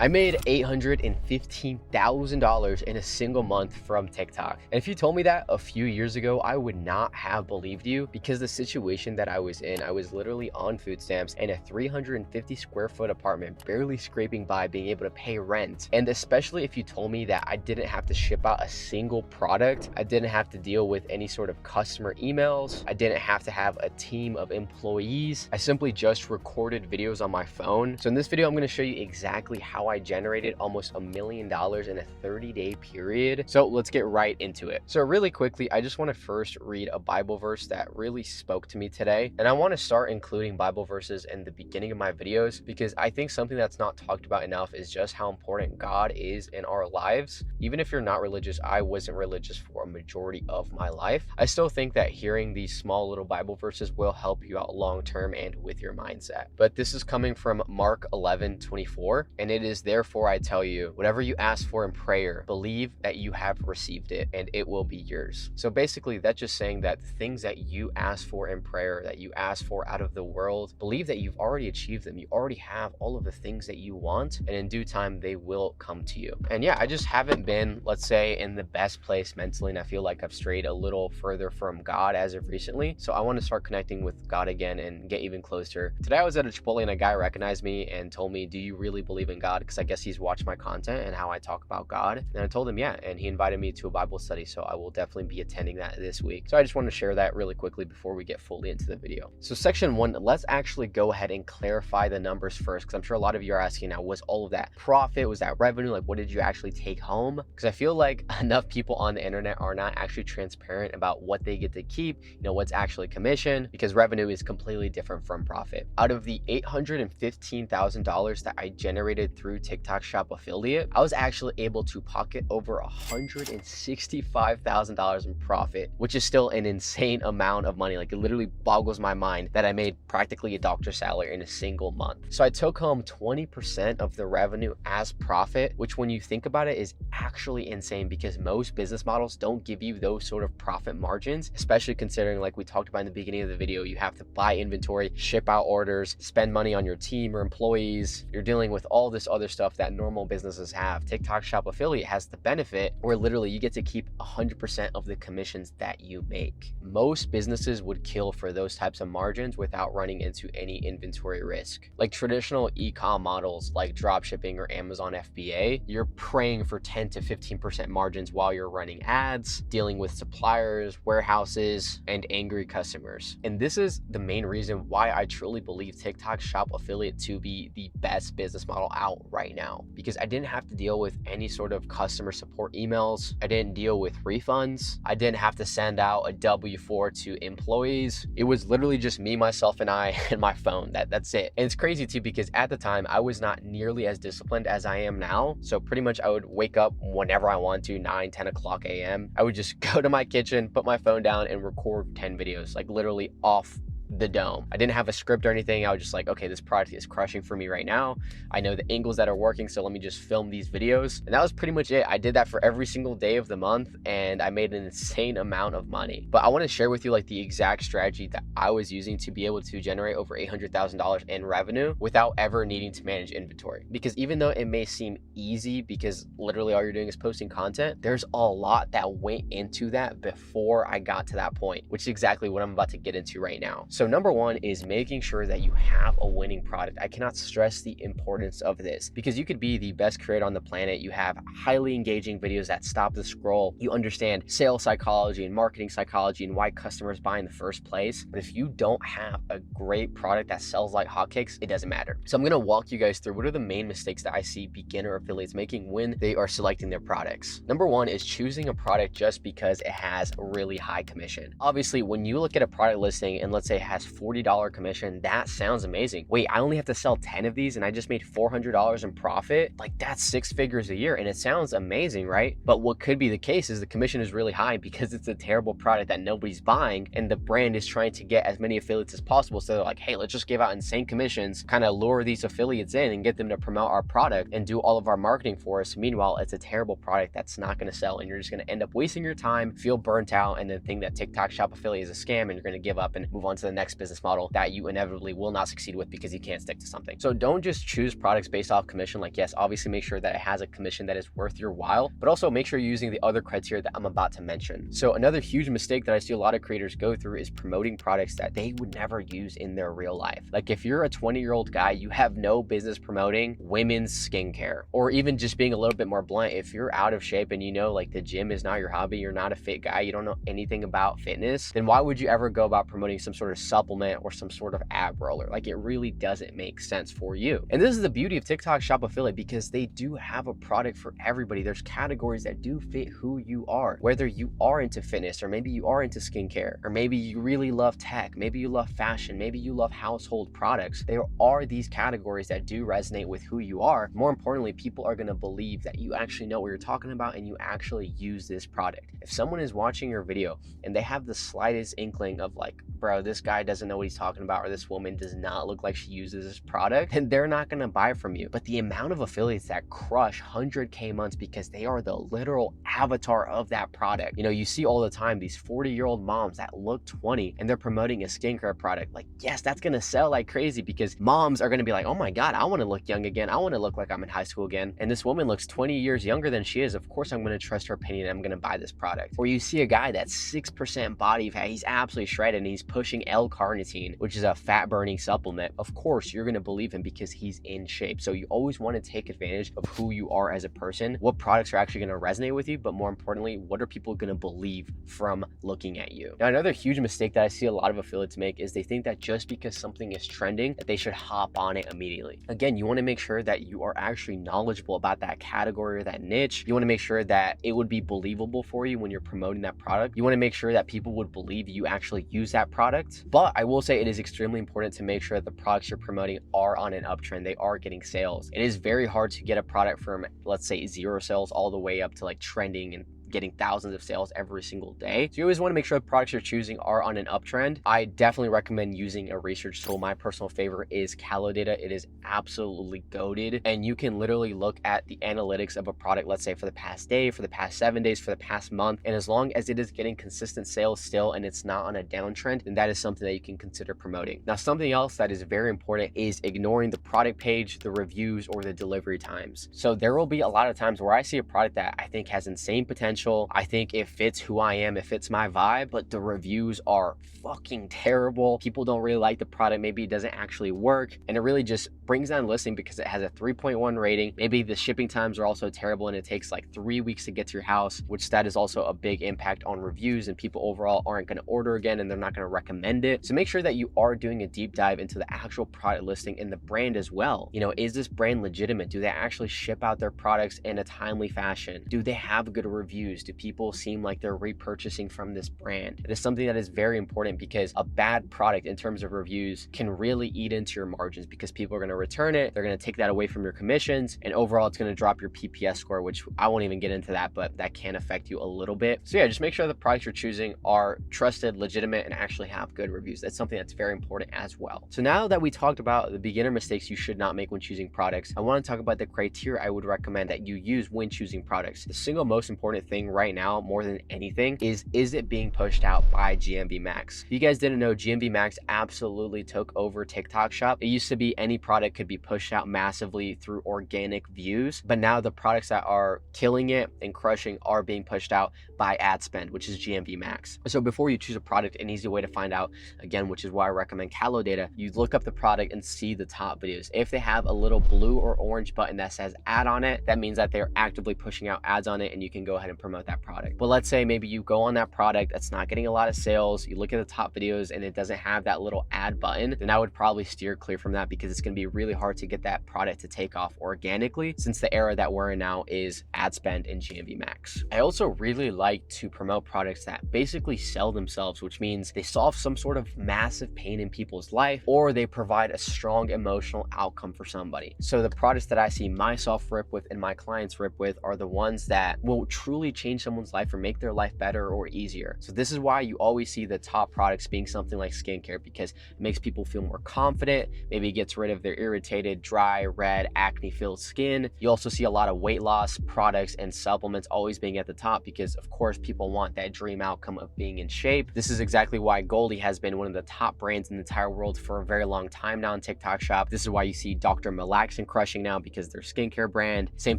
I made $815,000 in a single month from TikTok. And if you told me that a few years ago, I would not have believed you because the situation that I was in, I was literally on food stamps in a 350 square foot apartment, barely scraping by being able to pay rent. And especially if you told me that I didn't have to ship out a single product, I didn't have to deal with any sort of customer emails, I didn't have to have a team of employees. I simply just recorded videos on my phone. So in this video, I'm going to show you exactly how I generated almost $1 million in a 30-day period. So let's get right into it. So really quickly, I just want to first read a Bible verse that really spoke to me today. And I want to start including Bible verses in the beginning of my videos because I think something that's not talked about enough is just how important God is in our lives. Even if you're not religious, I wasn't religious for a majority of my life. I still think that hearing these small little Bible verses will help you out long-term and with your mindset. But this is coming from Mark 11:24, and it is, "Therefore I tell you, whatever you ask for in prayer, believe that you have received it and it will be yours." So basically that's just saying that the things that you ask for in prayer, that you ask for out of the world, believe that you've already achieved them. You already have all of the things that you want, and in due time they will come to you. And yeah, I just haven't been, let's say, in the best place mentally, and I feel like I've strayed a little further from God as of recently. So I want to start connecting with God again and get even closer. Today I was at a Chipotle and a guy recognized me and told me, "Do you really believe in God?" Because I guess he's watched my content and how I talk about God. And I told him, yeah, and he invited me to a Bible study. So I will definitely be attending that this week. So I just want to share that really quickly before we get fully into the video. So section 1, let's actually go ahead and clarify the numbers first, because I'm sure a lot of you are asking now, was all of that profit? Was that revenue? Like, what did you actually take home? Because I feel like enough people on the internet are not actually transparent about what they get to keep, what's actually commission, because revenue is completely different from profit. Out of the $815,000 that I generated through TikTok Shop affiliate, I was actually able to pocket over $165,000 in profit, which is still an insane amount of money. Like, it literally boggles my mind that I made practically a doctor's salary in a single month. So I took home 20% of the revenue as profit, which when you think about it is actually insane because most business models don't give you those sort of profit margins, especially considering, like we talked about in the beginning of the video, you have to buy inventory, ship out orders, spend money on your team or employees. You're dealing with all this other stuff that normal businesses have. TikTok Shop affiliate has the benefit where literally you get to keep 100% of the commissions that you make. Most businesses would kill for those types of margins without running into any inventory risk. Like traditional e-com models like dropshipping or Amazon FBA, you're praying for 10 to 15% margins while you're running ads, dealing with suppliers, warehouses, and angry customers. And this is the main reason why I truly believe TikTok Shop affiliate to be the best business model out right now, because I didn't have to deal with any sort of customer support emails. I didn't deal with refunds. I didn't have to send out a W-4 to employees. It was literally just me, myself, and I and my phone. That's it. And it's crazy too, because at the time I was not nearly as disciplined as I am now. So pretty much I would wake up whenever I want to, 9, 10 o'clock a.m. I would just go to my kitchen, put my phone down, and record 10 videos, like literally off the dome. I didn't have a script or anything. I was just like, okay, this product is crushing for me right now. I know the angles that are working, so let me just film these videos. And that was pretty much it. I did that for every single day of the month, and I made an insane amount of money. But I want to share with you like the exact strategy that I was using to be able to generate over $800,000 in revenue without ever needing to manage inventory. Because even though it may seem easy because literally all you're doing is posting content, there's a lot that went into that before I got to that point, which is exactly what I'm about to get into right now. So number 1 is making sure that you have a winning product. I cannot stress the importance of this because you could be the best creator on the planet. You have highly engaging videos that stop the scroll. You understand sales psychology and marketing psychology and why customers buy in the first place. But if you don't have a great product that sells like hotcakes, it doesn't matter. So I'm going to walk you guys through what are the main mistakes that I see beginner affiliates making when they are selecting their products. Number 1 is choosing a product just because it has a really high commission. Obviously, when you look at a product listing and let's say has $40 commission, that sounds amazing. Wait, I only have to sell 10 of these and I just made $400 in profit? Like, that's 6 figures a year, and it sounds amazing, right? But what could be the case is the commission is really high because it's a terrible product that nobody's buying, and the brand is trying to get as many affiliates as possible. So they're like, hey, let's just give out insane commissions, kind of lure these affiliates in and get them to promote our product and do all of our marketing for us. Meanwhile, it's a terrible product that's not going to sell, and you're just going to end up wasting your time, feel burnt out, and then think that TikTok Shop affiliate is a scam, and you're going to give up and move on to the next business model that you inevitably will not succeed with because you can't stick to something. So don't just choose products based off commission. Like, yes, obviously make sure that it has a commission that is worth your while, but also make sure you're using the other criteria that I'm about to mention. So another huge mistake that I see a lot of creators go through is promoting products that they would never use in their real life. Like, if you're a 20-year-old guy, you have no business promoting women's skincare. Or even just being a little bit more blunt, if you're out of shape and you know like the gym is not your hobby, you're not a fit guy, you don't know anything about fitness, then why would you ever go about promoting some sort of supplement or some sort of ab roller? Like, it really doesn't make sense for you. And this is the beauty of TikTok Shop Affiliate, because they do have a product for everybody. There's categories that do fit who you are, whether you are into fitness, or maybe you are into skincare, or maybe you really love tech, maybe you love fashion, maybe you love household products. There are these categories that do resonate with who you are. More importantly, people are going to believe that you actually know what you're talking about and you actually use this product. If someone is watching your video and they have the slightest inkling of like, bro, this guy doesn't know what he's talking about, or this woman does not look like she uses this product, then they're not going to buy from you. But the amount of affiliates that crush 100K months because they are the literal avatar of that product. You know, you see all the time these 40-year-old moms that look 20 and they're promoting a skincare product. Like, yes, that's going to sell like crazy because moms are going to be like, oh my God, I want to look young again. I want to look like I'm in high school again. And this woman looks 20 years younger than she is. Of course, I'm going to trust her opinion and I'm going to buy this product. Or you see a guy that's 6% body fat. He's absolutely shredded and he's pushing L-carnitine, which is a fat burning supplement. Of course, you're going to believe him because he's in shape. So you always want to take advantage of who you are as a person, what products are actually going to resonate with you, but more importantly, what are people going to believe from looking at you? Now, another huge mistake that I see a lot of affiliates make is they think that just because something is trending, that they should hop on it immediately. Again, you want to make sure that you are actually knowledgeable about that category or that niche. You want to make sure that it would be believable for you when you're promoting that product. You want to make sure that people would believe you actually use that product. But I will say it is extremely important to make sure that the products you're promoting are on an uptrend. They are getting sales. It is very hard to get a product from, let's say, 0 sales all the way up to like trending and getting thousands of sales every single day. So you always want to make sure the products you're choosing are on an uptrend. I definitely recommend using a research tool. My personal favorite is Calodata. It is absolutely goated, and you can literally look at the analytics of a product, let's say for the past day, for the past 7 days, for the past month, and as long as it is getting consistent sales still and it's not on a downtrend, then that is something that you can consider promoting. Now, something else that is very important is ignoring the product page, the reviews, or the delivery times. So there will be a lot of times where I see a product that I think has insane potential. I think it fits who I am, it fits my vibe, but the reviews are fucking terrible. People don't really like the product. Maybe it doesn't actually work, and it really just brings down listing because it has a 3.1 rating. Maybe the shipping times are also terrible and it takes like 3 weeks to get to your house, which that is also a big impact on reviews, and people overall aren't going to order again and they're not going to recommend it. So make sure that you are doing a deep dive into the actual product listing and the brand as well. You know, is this brand legitimate? Do they actually ship out their products in a timely fashion? Do they have good reviews? Do people seem like they're repurchasing from this brand? It is something that is very important because a bad product in terms of reviews can really eat into your margins because people are going to return it. They're going to take that away from your commissions, and overall it's going to drop your PPS score, which I won't even get into that, but that can affect you a little bit. So yeah, just make sure the products you're choosing are trusted, legitimate, and actually have good reviews. That's something that's very important as well. So now that we talked about the beginner mistakes you should not make when choosing products, I want to talk about the criteria I would recommend that you use when choosing products. The single most important thing right now, more than anything, is it being pushed out by GMV Max? If you guys didn't know, GMV Max absolutely took over TikTok Shop. It used to be any product could be pushed out massively through organic views, but now the products that are killing it and crushing are being pushed out by ad spend, which is GMV Max. So before you choose a product, an easy way to find out, again, which is why I recommend Calodata, you look up the product and see the top videos. If they have a little blue or orange button that says ad on it, that means that they're actively pushing out ads on it and you can go ahead and promote that product. But let's say maybe you go on that product that's not getting a lot of sales, you look at the top videos and it doesn't have that little ad button, then I would probably steer clear from that because it's going to be really hard to get that product to take off organically since the era that we're in now is ad spend and GMV Max. I also really like to promote products that basically sell themselves, which means they solve some sort of massive pain in people's life or they provide a strong emotional outcome for somebody. So the products that I see myself rip with and my clients rip with are the ones that will truly change someone's life or make their life better or easier. So this is why you always see the top products being something like skincare, because it makes people feel more confident. Maybe it gets rid of their irritated, dry, red, acne-filled skin. You also see a lot of weight loss products and supplements always being at the top because, of course, people want that dream outcome of being in shape. This is exactly why Goldie has been one of the top brands in the entire world for a very long time now on TikTok Shop. This is why you see Dr. Malaxin crushing now, because they're skincare brand. Same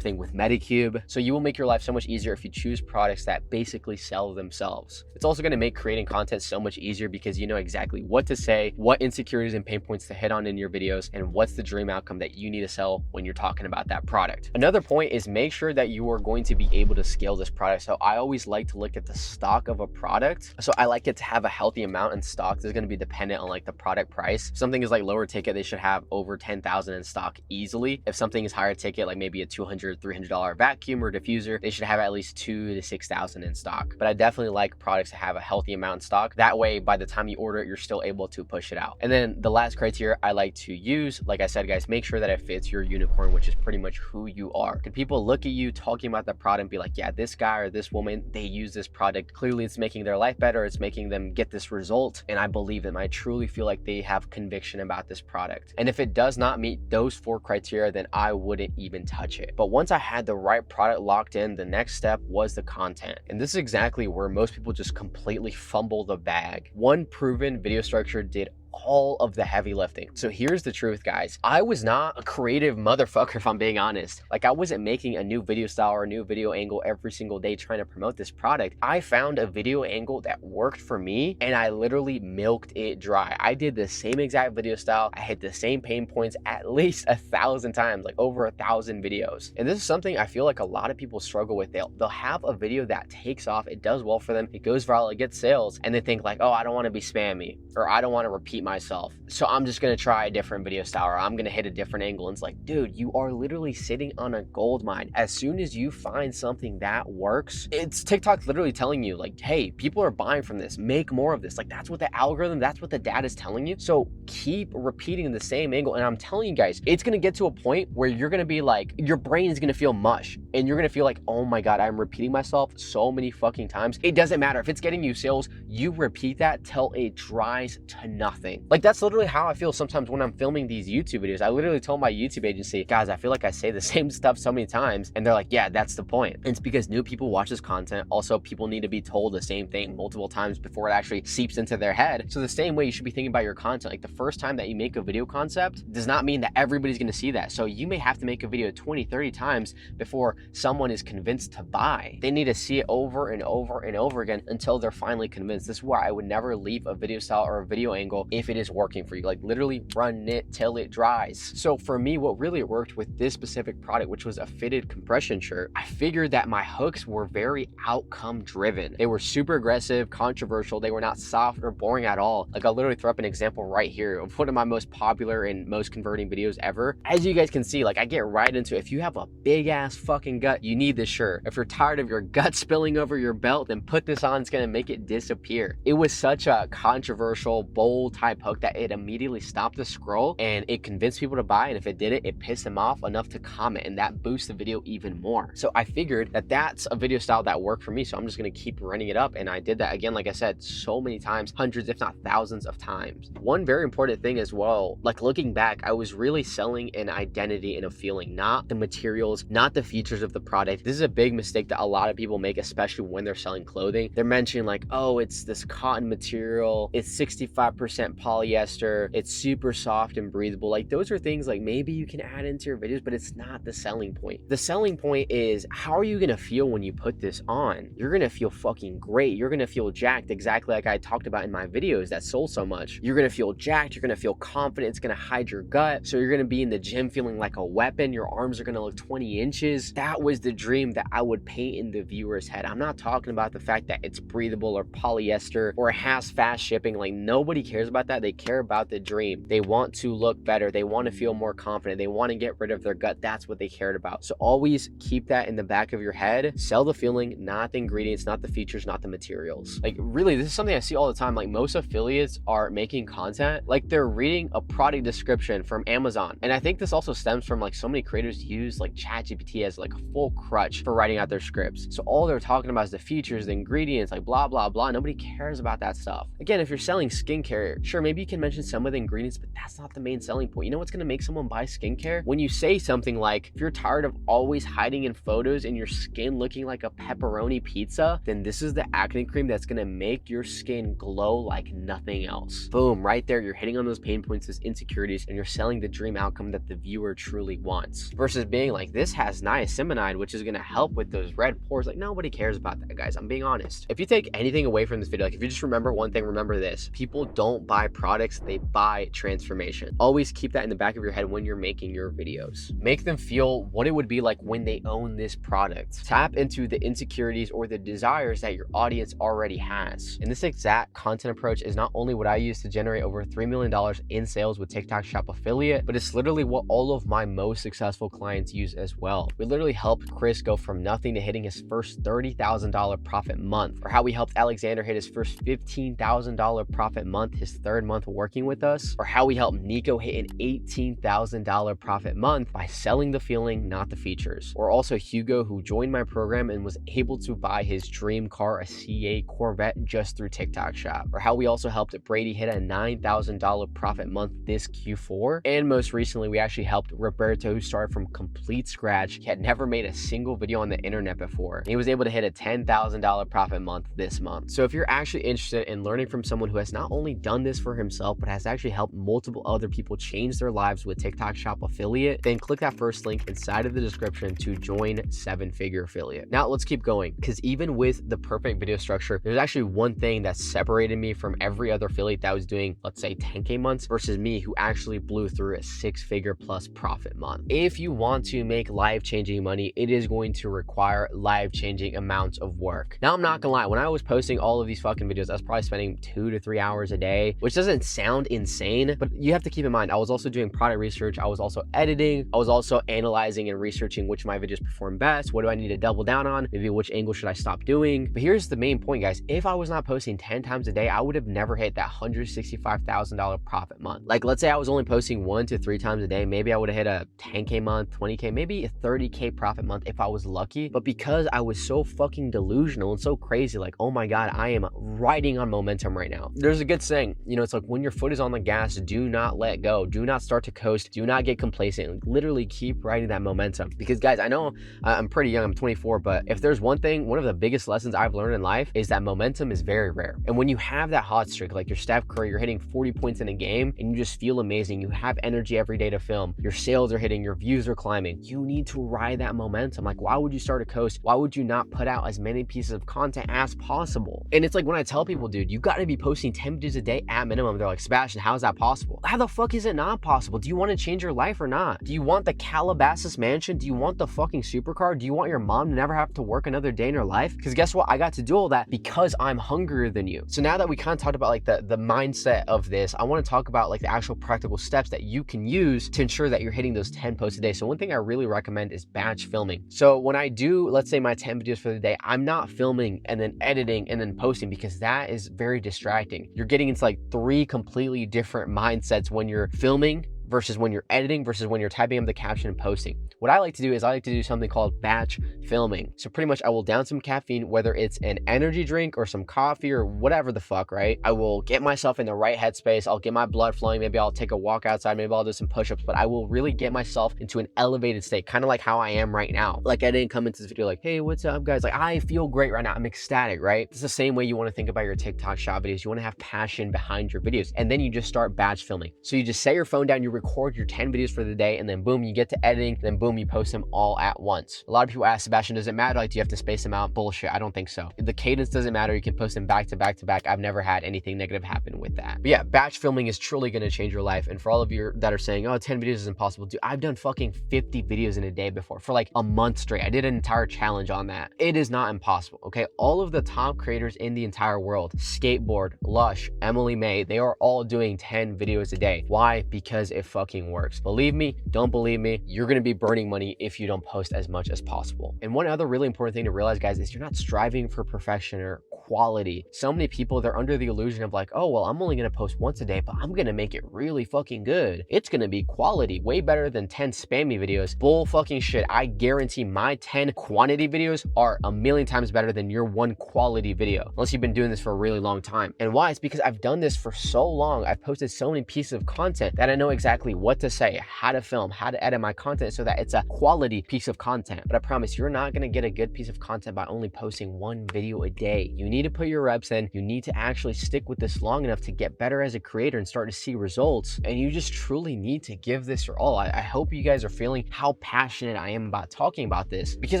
thing with Medicube. So you will make your life so much easier if you choose products that basically sell themselves. It's also going to make creating content so much easier because you know exactly what to say, what insecurities and pain points to hit on in your videos, and what's the dream outcome that you need to sell when you're talking about that product. Another point is make sure that you are going to be able to scale this product. So I always like to look at the stock of a product. So I like it to have a healthy amount in stock. This is going to be dependent on like the product price. If something is like lower ticket, they should have over 10,000 in stock easily. If something is higher ticket, like maybe a $200, $300 vacuum or diffuser, they should have at least 2,000 to 6,000 in stock. But I definitely like products to have a healthy amount in stock. That way, by the time you order it, you're still able to push it out. And then the last criteria I like to use, like I said, guys, make sure that it fits your unicorn, which is pretty much who you are. Can people look at you talking about the product and be like, yeah, this guy or this woman, they use this product. Clearly it's making their life better. It's making them get this result. And I believe them. I truly feel like they have conviction about this product. And if it does not meet those 4 criteria, then I wouldn't even touch it. But once I had the right product locked in, the next step was the content. And this is exactly where most people just completely fumble the bag. One proven video structure did all of the heavy lifting. So here's the truth, guys. I was not a creative motherfucker, if I'm being honest. Like, I wasn't making a new video style or a new video angle every single day trying to promote this product. I found a video angle that worked for me and I literally milked it dry. I did the same exact video style. I hit the same pain points at least 1,000 times, like over 1,000 videos. And this is something I feel like a lot of people struggle with. They'll have a video that takes off, it does well for them, it goes viral, it gets sales, and they think like, oh, I don't want to be spammy, or I don't want to repeat myself, so I'm just gonna try a different video style, or I'm gonna hit a different angle. And it's like, dude, you are literally sitting on a gold mine. As soon as you find something that works, it's TikTok literally telling you like, hey, people are buying from this, make more of this. Like, that's what the algorithm, that's what the data is telling you. So keep repeating the same angle, and I'm telling you guys, it's gonna get to a point where you're gonna be like, your brain is gonna feel mush, and you're gonna feel like, oh my god, I'm repeating myself so many fucking times. It doesn't matter if it's getting you sales, you repeat that till it dries to nothing. Like, that's literally how I feel sometimes when I'm filming these YouTube videos. I literally told my YouTube agency, guys, I feel like I say the same stuff so many times, and they're like, yeah, that's the point. And it's because new people watch this content. Also, people need to be told the same thing multiple times before it actually seeps into their head. So the same way you should be thinking about your content. Like, the first time that you make a video concept does not mean that everybody's going to see that. So you may have to make a video 20, 30 times before someone is convinced to buy. They need to see it over and over and over again until they're finally convinced. This is why I would never leave a video style or a video angle if it is working for you. Like, literally run it till it dries. So for me, what really worked with this specific product, which was a fitted compression shirt, I figured that my hooks were very outcome driven. They were super aggressive, controversial. They were not soft or boring at all. Like, I'll literally throw up an example right here of one of my most popular and most converting videos ever. As you guys can see, like, I get right into it. If you have a big ass fucking gut, you need this shirt. If you're tired of your gut spilling over your belt, then put this on. It's gonna make it disappear. It was such a controversial, bold type hook that it immediately stopped the scroll, and it convinced people to buy. And if it did it, it pissed them off enough to comment, and that boosts the video even more. So I figured that that's a video style that worked for me, so I'm just gonna keep running it up. And I did that again, like I said, so many times, hundreds if not thousands of times. One very important thing as well, like, looking back, I was really selling an identity and a feeling, not the materials, not the features of the product. This is a big mistake that a lot of people make, especially when they're selling clothing. They're mentioning like, oh, it's this cotton material, it's 65% polyester, it's super soft and breathable. Like, those are things like maybe you can add into your videos, but it's not the selling point. The selling point is, how are you gonna feel when you put this on? You're gonna feel fucking great. You're gonna feel jacked, exactly like I talked about in my videos that sold so much. You're gonna feel jacked, you're gonna feel confident, it's gonna hide your gut. So you're gonna be in the gym feeling like a weapon. Your arms are gonna look 20 inches. That was the dream that I would paint in the viewer's head. I'm not talking about the fact that it's breathable or polyester or it has fast shipping. Like, nobody cares about that. They care about the dream. They want to look better. They want to feel more confident. They want to get rid of their gut. That's what they cared about. So always keep that in the back of your head. Sell the feeling, not the ingredients, not the features, not the materials. Like really, this is something I see all the time. Like most affiliates are making content like they're reading a product description from Amazon. And I think this also stems from like so many creators use like ChatGPT as like a full crutch for writing out their scripts. So all they're talking about is the features, the ingredients, like blah, blah, blah. Nobody cares about that stuff. Again, if you're selling skincare, sure, maybe you can mention some of the ingredients, but that's not the main selling point. You know what's gonna make someone buy skincare? When you say something like, if you're tired of always hiding in photos and your skin looking like a pepperoni pizza, then this is the acne cream that's gonna make your skin glow like nothing else. Boom, right there, you're hitting on those pain points, those insecurities, and you're selling the dream outcome that the viewer truly wants. Versus being like, this has niacinamide, which is gonna help with those red pores. Like nobody cares about that, guys. I'm being honest. If you take anything away from this video, like if you just remember one thing, remember this: people don't buy products, they buy transformation. Always keep that in the back of your head when you're making your videos. Make them feel what it would be like when they own this product. Tap into the insecurities or the desires that your audience already has. And this exact content approach is not only what I use to generate over $3 million in sales with TikTok Shop Affiliate, but it's literally what all of my most successful clients use as well. We literally helped Chris go from nothing to hitting his first $30,000 profit month, or how we helped Alexander hit his first $15,000 profit month, his third month working with us, or how we helped Nico hit an $18,000 profit month by selling the feeling, not the features. Or also Hugo, who joined my program and was able to buy his dream car, a CA Corvette, just through TikTok Shop. Or how we also helped Brady hit a $9,000 profit month this Q4. And most recently, we actually helped Roberto, who started from complete scratch. He had never made a single video on the internet before. And he was able to hit a $10,000 profit month this month. So if you're actually interested in learning from someone who has not only done this for himself, but has actually helped multiple other people change their lives with TikTok Shop Affiliate, then click that first link inside of the description to join 7 Figure Affiliate. Now let's keep going, because even with the perfect video structure, there's actually one thing that separated me from every other affiliate that was doing, let's say 10K months versus me, who actually blew through a 6-figure plus profit month. If you want to make life-changing money, it is going to require life-changing amounts of work. Now, I'm not gonna lie, when I was posting all of these fucking videos, I was probably spending 2 to 3 hours a day, which doesn't sound insane, but you have to keep in mind, I was also doing product research, I was also editing, I was also analyzing and researching which of my videos perform best, what do I need to double down on, maybe which angle should I stop doing. But here's the main point, guys: if I was not posting 10 times a day, I would have never hit that $165,000 profit month. Like, let's say I was only posting 1 to 3 times a day, maybe I would have hit a 10K month, 20K, maybe a 30K profit month if I was lucky. But because I was so fucking delusional and so crazy, like, oh my God, I am riding on momentum right now. There's a good saying, you know, it's like, when your foot is on the gas, do not let go. Do not start to coast. Do not get complacent. Like, literally keep riding that momentum. Because guys, I know I'm pretty young, I'm 24, but if there's one thing, one of the biggest lessons I've learned in life is that momentum is very rare. And when you have that hot streak, like you're Steph Curry, you're hitting 40 points in a game and you just feel amazing, you have energy every day to film, your sales are hitting, your views are climbing, you need to ride that momentum. Like, why would you start a coast? Why would you not put out as many pieces of content as possible? And it's like, when I tell people, dude, you got to be posting 10 videos a day at minimum, they're like, Sebastian, how is that possible? How the fuck is it not possible? Do you want to change your life or not? Do you want the Calabasas mansion? Do you want the fucking supercar? Do you want your mom to never have to work another day in her life? Because guess what? I got to do all that because I'm hungrier than you. So now that we kind of talked about like the mindset of this, I want to talk about like the actual practical steps that you can use to ensure that you're hitting those 10 posts a day. So one thing I really recommend is batch filming. So when I do, let's say, my 10 videos for the day, I'm not filming and then editing and then posting, because that is very distracting. You're getting into like 3 completely different mindsets when you're filming versus when you're editing versus when you're typing up the caption and posting. What I like to do is I like to do something called batch filming. So pretty much I will down some caffeine, whether it's an energy drink or some coffee or whatever the fuck, right? I will get myself in the right headspace. I'll get my blood flowing. Maybe I'll take a walk outside. Maybe I'll do some push-ups, but I will really get myself into an elevated state, kind of like how I am right now. Like, I didn't come into this video like, hey, what's up, guys? Like, I feel great right now. I'm ecstatic, right? It's the same way you want to think about your TikTok shop videos. You want to have passion behind your videos, and then you just start batch filming. So you just set your phone down, you record your 10 videos for the day, and then boom, you get to editing, then boom, you post them all at once. A lot of people ask, Sebastian, does it matter? Like, do you have to space them out? Bullshit. I don't think so. The cadence doesn't matter. You can post them back to back to back. I've never had anything negative happen with that. But yeah, batch filming is truly going to change your life. And for all of you that are saying, oh, 10 videos is impossible, dude, I've done fucking 50 videos in a day before for like a month straight. I did an entire challenge on that. It is not impossible. Okay. All of the top creators in the entire world, Skateboard, Lush, Emily May, they are all doing 10 videos a day. Why? Because it fucking works. Believe me, don't believe me, you're going to be burning money if you don't post as much as possible. And one other really important thing to realize, guys, is you're not striving for perfection or quality. So many people, they're under the illusion of like, oh, well, I'm only going to post once a day, but I'm going to make it really fucking good. It's going to be quality, way better than 10 spammy videos. Bull fucking shit. I guarantee my 10 quantity videos are a million times better than your one quality video, unless you've been doing this for a really long time. And why? It's because I've done this for so long. I've posted so many pieces of content that I know exactly what to say, how to film, how to edit my content so that it's a quality piece of content. But I promise you're not going to get a good piece of content by only posting one video a day. You need to put your reps in. You need to actually stick with this long enough to get better as a creator and start to see results. And you just truly need to give this your all. I hope you guys are feeling how passionate I am about talking about this, because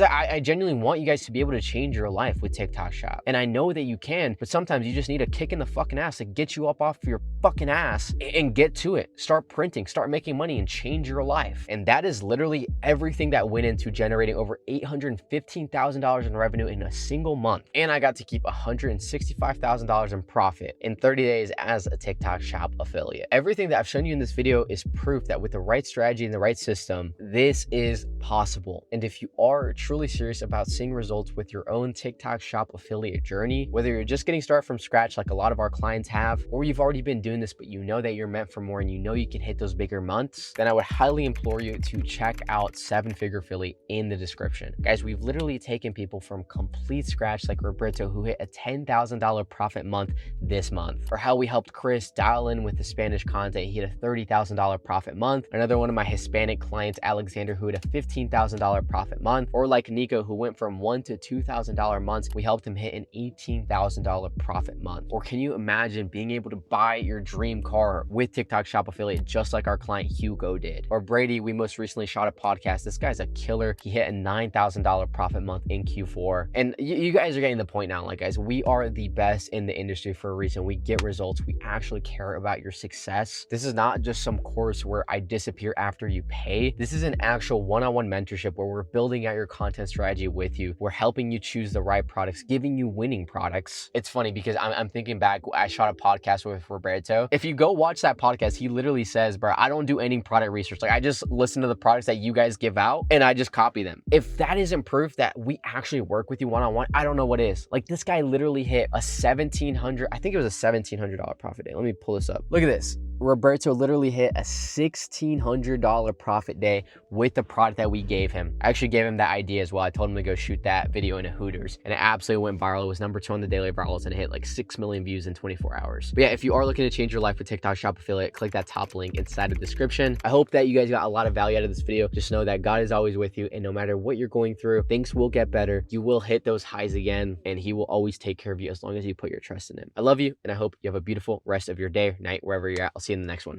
I genuinely want you guys to be able to change your life with TikTok Shop. And I know that you can, but sometimes you just need a kick in the fucking ass to get you up off your fucking ass and get to it. Start printing, start making money, and change your life. And that is literally everything that went into generating over $815,000 in revenue in a single month. And I got to keep $165,000 in profit in 30 days as a TikTok Shop affiliate. Everything that I've shown you in this video is proof that with the right strategy and the right system, this is possible. And if you are truly serious about seeing results with your own TikTok Shop affiliate journey, whether you're just getting started from scratch like a lot of our clients have, or you've already been doing this, but you know that you're meant for more and you know you can hit those bigger months, then I would highly implore you to check out 7-Figure Affiliate in the description. Guys, we've literally taken people from complete scratch like Roberto, who hit a $10,000 profit month this month, or how we helped Chris dial in with the Spanish content. He had a $30,000 profit month. Another one of my Hispanic clients, Alexander, who had a $15,000 profit month, or like Nico, who went from $1,000 to $2,000 months. We helped him hit an $18,000 profit month. Or can you imagine being able to buy your dream car with TikTok Shop Affiliate, just like our client Hugo did? Or Brady, we most recently shot a podcast. This guy's a killer. He hit a $9,000 profit month in Q4. And you guys are getting the point now. Like, guys, we are the best in the industry for a reason. We get results. We actually care about your success. This is not just some course where I disappear after you pay. This is an actual one-on-one mentorship where we're building out your content strategy with you. We're helping you choose the right products, giving you winning products. It's funny because I'm thinking back, I shot a podcast with Roberto. If you go watch that podcast, he literally says, bro, I don't do any product research. Like, I just listen to the products that you guys give out and I just copy them. If that isn't proof that we actually work with you one-on-one, I don't know what is. Like, this guy literally hit a $1,700, I think it was a $1,700 profit day. Let me pull this up. Look at this. Roberto literally hit a $1,600 profit day with the product that we gave him. I actually gave him that idea as well. I told him to go shoot that video in a Hooters, and it absolutely went viral. It was #2 on the daily virals and it hit like 6 million views in 24 hours. But yeah, if you are looking to change your life with TikTok Shop Affiliate, click that top link inside of the description. I hope that you guys got a lot of value out of this video. Just know that God is always with you, and no matter what you're going through, things will get better. You will hit those highs again, and He will always take care of you as long as you put your trust in Him. I love you, and I hope you have a beautiful rest of your day or night, wherever you're at. I'll see you in the next one.